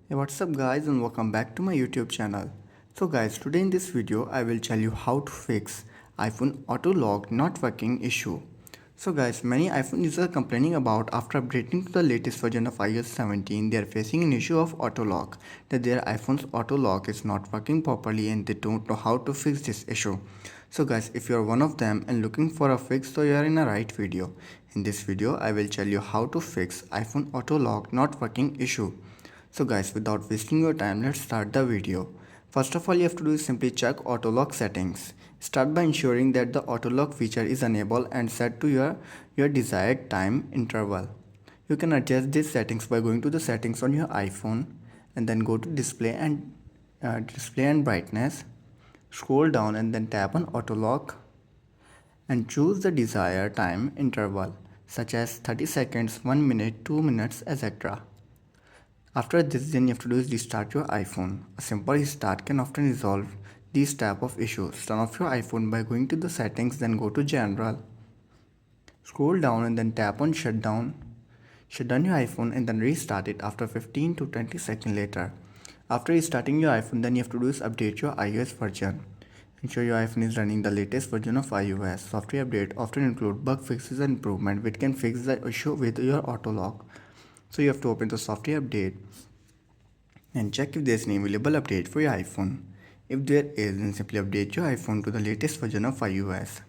Hey, what's up guys, and welcome back to my YouTube channel. So guys, today in this video I will tell you how to fix iPhone auto lock not working issue. So guys, many iPhone users are complaining about after updating to the latest version of iOS 17 they are facing an issue of auto lock, that their iPhone's auto lock is not working properly and they don't know how to fix this issue. So guys, if you are one of them and looking for a fix, so you are in a right video. In this video I will tell you how to fix iPhone auto lock not working issue. So guys, without wasting your time, let's start the video. First of all, you have to do is simply check auto lock settings. Start by ensuring that the auto lock feature is enabled and set to your desired time interval. You can adjust these settings by going to the settings on your iPhone and then go to display and brightness. Scroll down and then tap on auto lock and choose the desired time interval such as 30 seconds, 1 minute, 2 minutes, etc. After this, then you have to do is restart your iPhone. A simple restart can often resolve these type of issues. Turn off your iPhone by going to the settings, then go to general. Scroll down and then tap on shutdown. Shut down your iPhone and then restart it after 15 to 20 seconds later. After restarting your iPhone, then you have to do is update your iOS version. Ensure your iPhone is running the latest version of iOS. Software update often include bug fixes and improvement which can fix the issue with your auto lock. So you have to open the software update and check if there is an available update for your iPhone. If there is, then simply update your iPhone to the latest version of iOS.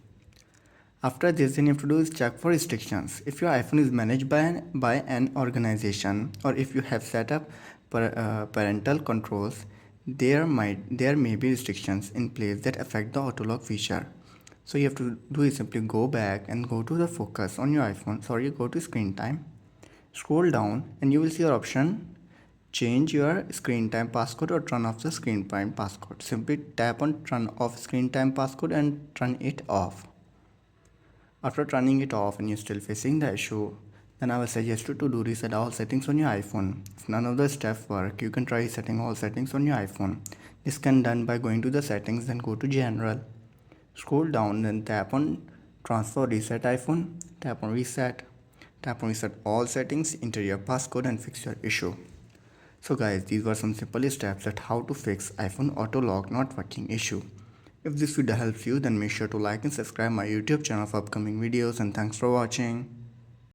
After this, then you have to do is check for restrictions. If your iPhone is managed by an organization, or if you have set up parental controls, there may be restrictions in place that affect the auto lock feature. So you have to do is simply go back and go to the focus on your iPhone. Go to screen time. Scroll down and you will see your option change your screen time passcode or turn off the screen time passcode. Simply tap on turn off screen time passcode and turn it off. After turning it off and you're still facing the issue, then I will suggest you to do reset all settings on your iPhone. If none of the steps work, you can try resetting all settings on your iPhone. This can be done by going to the settings, then go to general. Scroll down, then tap on transfer reset iPhone, tap on reset. Tap on reset all settings, enter your passcode and fix your issue. So guys, these were some simple steps at how to fix iPhone auto lock not working issue. If this video helps you, then make sure to like and subscribe my YouTube channel for upcoming videos, and thanks for watching.